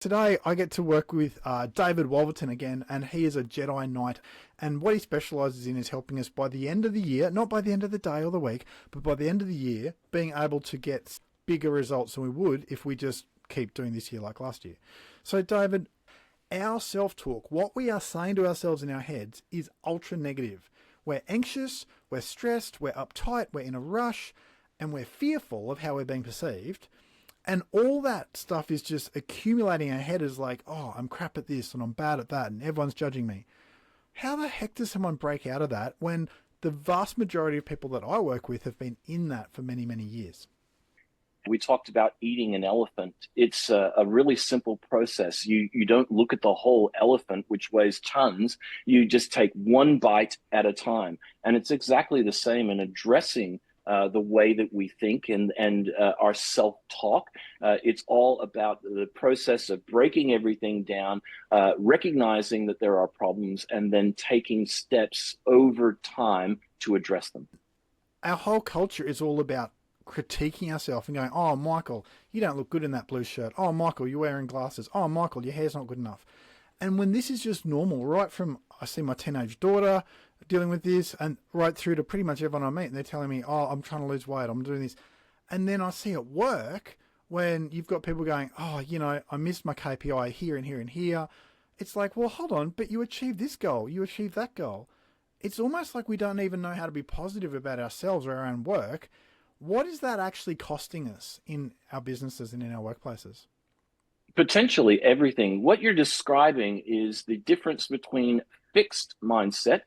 Today, I get to work with David Wolverton again, and he is a Jedi Knight. And what he specializes in is helping us by the end of the year, not by the end of the day or the week, but by the end of the year, being able to get bigger results than we would if we just keep doing this year like last year. So, David, our self-talk, what we are saying to ourselves in our heads is ultra negative. We're anxious, we're stressed, we're uptight, we're in a rush, and we're fearful of how we're being perceived. And all that stuff is just accumulating in our head as like, oh, I'm crap at this and I'm bad at that and everyone's judging me. How the heck does someone break out of that when the vast majority of people that I work with have been in that for many, many years? We talked about eating an elephant. It's a really simple process. You don't look at the whole elephant, which weighs tons. You just take one bite at a time. And it's exactly the same in addressing the way that we think and our self-talk. It's all about the process of breaking everything down, recognizing that there are problems, and then taking steps over time to address them. Our whole culture is all about critiquing ourselves and going, oh, Michael, you don't look good in that blue shirt. Oh, Michael, you're wearing glasses. Oh, Michael, your hair's not good enough. And when this is just normal, right from I see my teenage daughter dealing with this and right through to pretty much everyone I meet, and they're telling me, oh, I'm trying to lose weight, I'm doing this. And then I see at work when you've got people going, oh, I missed my KPI here and here and here. It's like, well, hold on, but you achieved this goal, you achieved that goal. It's almost like we don't even know how to be positive about ourselves or our own work. What is that actually costing us in our businesses and in our workplaces? Potentially everything. What you're describing is the difference between fixed mindset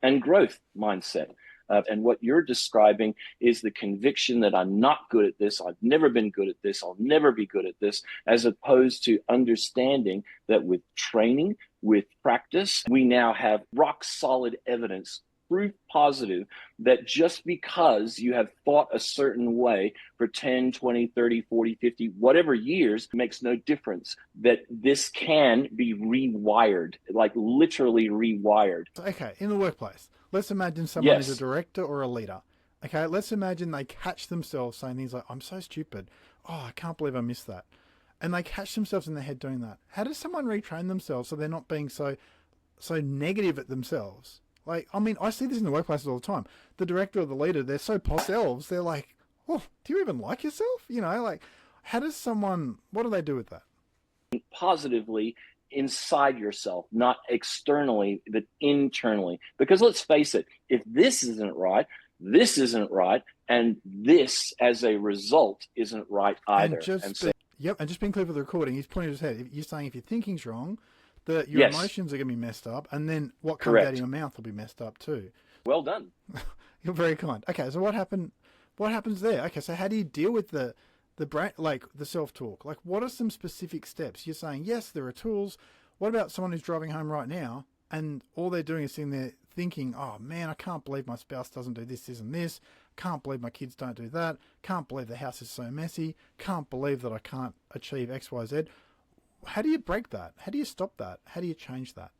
and growth mindset. And what you're describing is the conviction that I'm not good at this, I've never been good at this, I'll never be good at this, as opposed to understanding that with training, with practice, we now have rock solid evidence, proof positive, that just because you have thought a certain way for 10, 20, 30, 40, 50, whatever years makes no difference, that this can be rewired, like literally rewired. Okay, in the workplace, let's imagine someone is a Yes. director or a leader. Okay, let's imagine they catch themselves saying things like, I'm so stupid. Oh, I can't believe I missed that. And they catch themselves in their head doing that. How does someone retrain themselves so they're not being so negative at themselves? Like, I mean, I see this in the workplaces all the time. The director or the leader, they're so themselves, they're like, oh, do you even like yourself? Like, what do they do with that? Positively inside yourself, not externally, but internally. Because let's face it, if this isn't right, and this as a result isn't right either. And just being clear for the recording, he's pointing his head. You're saying if your thinking's wrong, that your yes, emotions are going to be messed up, and then what comes correct. out of your mouth will be messed up too. Well done. You're very kind. Okay, so what happens there? Okay, so how do you deal with the brain, like the self-talk? Like, what are some specific steps? You're saying, yes, there are tools. What about someone who's driving home right now and all they're doing is sitting there thinking, oh man, I can't believe my spouse doesn't do this, this, and this. Can't believe my kids don't do that. Can't believe the house is so messy. Can't believe that I can't achieve X, Y, Z. How do you break that? How do you stop that? How do you change that?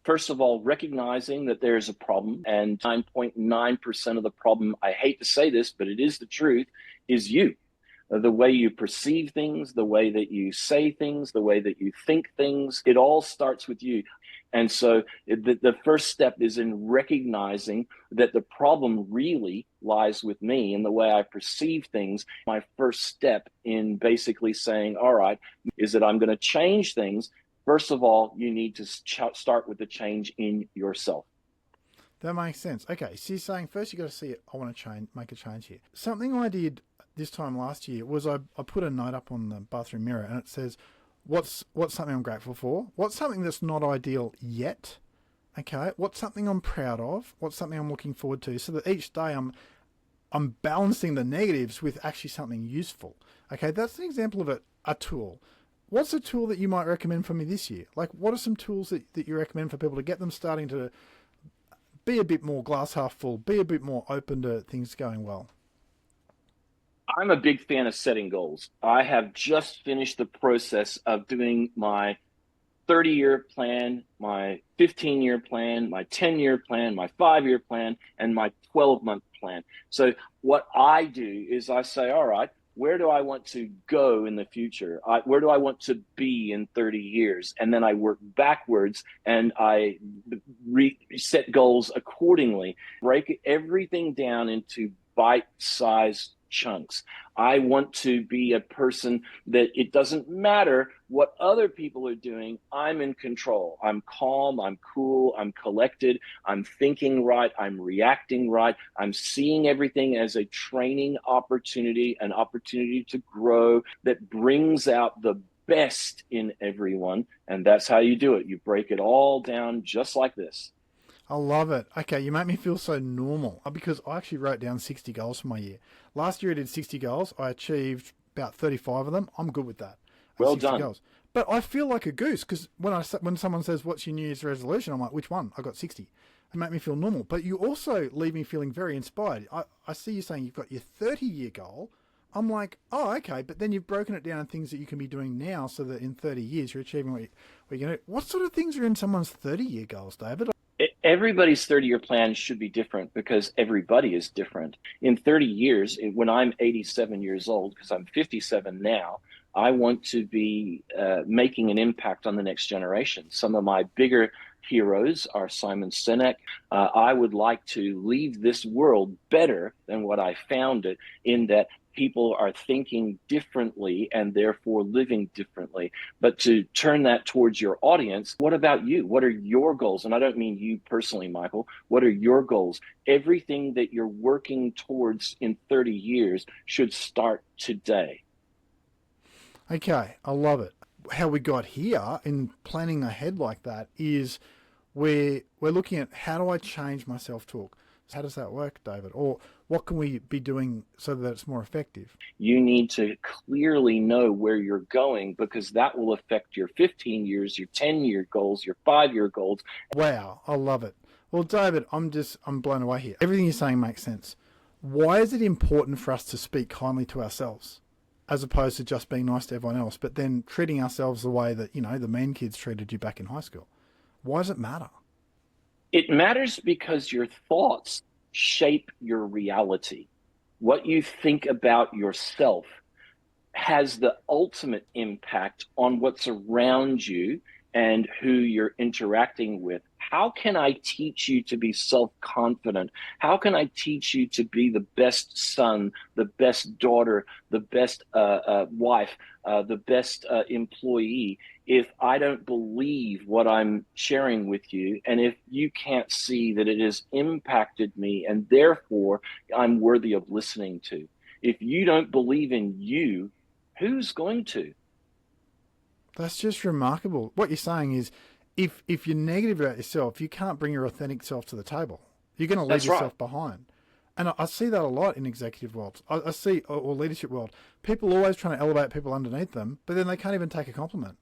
First of all, recognizing that there's a problem, and 9.9% of the problem, I hate to say this, but it is the truth, is you. The way you perceive things, the way that you say things, the way that you think things, it all starts with you. And so the first step is in recognizing that the problem really lies with me and the way I perceive things. My first step in basically saying, all right, is that I'm going to change things. First of all, you need to start with the change in yourself. That makes sense. Okay, so you're saying first you got to see it. I want to make a change here. Something I did this time last year was I put a note up on the bathroom mirror and it says, what's something I'm grateful for? What's something that's not ideal yet? Okay, what's something I'm proud of? What's something I'm looking forward to? So that each day I'm balancing the negatives with actually something useful. Okay, that's an example of a tool. What's a tool that you might recommend for me this year? Like, what are some tools that you recommend for people to get them starting to be a bit more glass half full, be a bit more open to things going well? I'm a big fan of setting goals. I have just finished the process of doing my 30-year plan, my 15-year plan, my 10-year plan, my 5-year plan, and my 12-month plan. So what I do is I say, all right, where do I want to go in the future? Where do I want to be in 30 years? And then I work backwards and I set goals accordingly, break everything down into bite-sized chunks. I want to be a person that it doesn't matter what other people are doing. I'm in control. I'm calm. I'm cool. I'm collected. I'm thinking right. I'm reacting right. I'm seeing everything as a training opportunity, an opportunity to grow that brings out the best in everyone. And that's how you do it. You break it all down just like this. I love it. Okay, you make me feel so normal because I actually wrote down 60 goals for my year. Last year I did 60 goals. I achieved about 35 of them. I'm good with that. Well 60 done. goals. But I feel like a goose because when someone says, what's your New Year's resolution? I'm like, which one? I got 60. It make me feel normal. But you also leave me feeling very inspired. I see you saying you've got your 30-year goal. I'm like, oh, okay. But then you've broken it down in things that you can be doing now so that in 30 years you're achieving what you're going to do. What sort of things are in someone's 30-year goals, David? Everybody's 30-year plan should be different because everybody is different. In 30 years, when I'm 87 years old, because I'm 57 now, I want to be making an impact on the next generation. Some of my bigger heroes are Simon Sinek. I would like to leave this world better than what I found it, in that people are thinking differently and therefore living differently. But to turn that towards your audience, what about you? What are your goals? And I don't mean you personally, Michael. What are your goals? Everything that you're working towards in 30 years should start today. Okay, I love it. How we got here in planning ahead like that is we're looking at how do I change my self-talk? How does that work, David? Or what can we be doing so that it's more effective? You need to clearly know where you're going because that will affect your 15 years, your 10-year goals, your 5-year goals. Wow, I love it. Well, David, I'm blown away here. Everything you're saying makes sense. Why is it important for us to speak kindly to ourselves as opposed to just being nice to everyone else, but then treating ourselves the way that, the mean kids treated you back in high school? Why does it matter? It matters because your thoughts shape your reality. What you think about yourself has the ultimate impact on what's around you and who you're interacting with. How can I teach you to be self-confident? How can I teach you to be the best son, the best daughter, the best wife, the best employee, if I don't believe what I'm sharing with you, and if you can't see that it has impacted me and therefore I'm worthy of listening to? If you don't believe in you, who's going to? That's just remarkable. What you're saying is if you're negative about yourself, you can't bring your authentic self to the table. You're going to leave That's yourself right. behind. And I see that a lot in executive worlds. I see, or leadership world, people always trying to elevate people underneath them, but then they can't even take a compliment.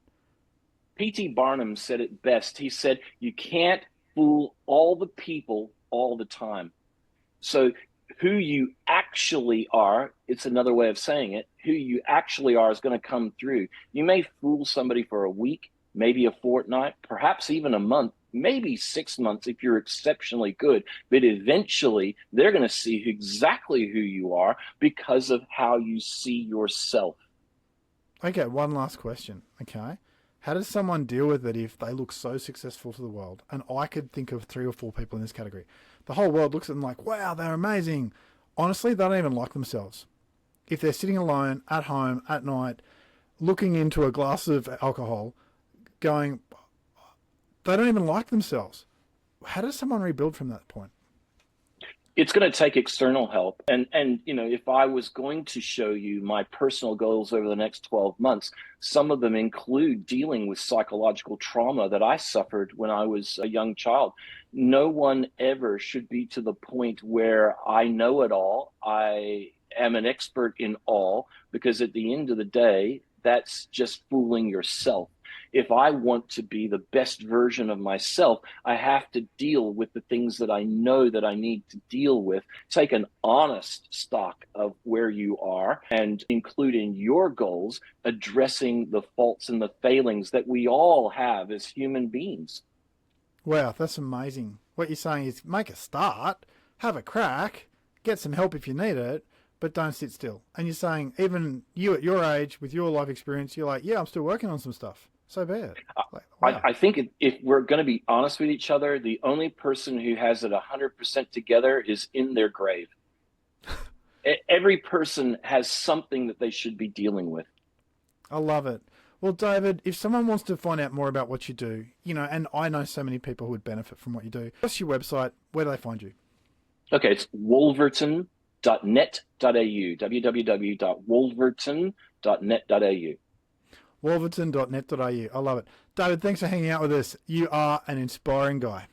P.T. Barnum said it best. He said, you can't fool all the people all the time. So who you actually are, it's another way of saying it, who you actually are is going to come through. You may fool somebody for a week, maybe a fortnight, perhaps even a month, maybe 6 months if you're exceptionally good, but eventually they're going to see exactly who you are because of how you see yourself. Okay, one last question. Okay. How does someone deal with it if they look so successful to the world? And I could think of 3 or 4 people in this category. The whole world looks at them like, wow, they're amazing. Honestly, they don't even like themselves. If they're sitting alone at home at night, looking into a glass of alcohol, going, they don't even like themselves. How does someone rebuild from that point? It's going to take external help. And if I was going to show you my personal goals over the next 12 months, some of them include dealing with psychological trauma that I suffered when I was a young child. No one ever should be to the point where I know it all. I am an expert in all, because at the end of the day, that's just fooling yourself. If I want to be the best version of myself, I have to deal with the things that I know that I need to deal with. Take an honest stock of where you are and include in your goals addressing the faults and the failings that we all have as human beings. Wow, that's amazing. What you're saying is make a start, have a crack, get some help if you need it, but don't sit still. And you're saying, even you at your age, with your life experience, you're like, yeah, I'm still working on some stuff. So bad. Like, wow. I think if we're going to be honest with each other, the only person who has it 100% together is in their grave. Every person has something that they should be dealing with. I love it. Well, David, if someone wants to find out more about what you do, and I know so many people who would benefit from what you do, what's your website? Where do they find you? Okay, it's wolverton.net.au, www.wolverton.net.au. Wolverton.net.au. I love it. David, thanks for hanging out with us. You are an inspiring guy.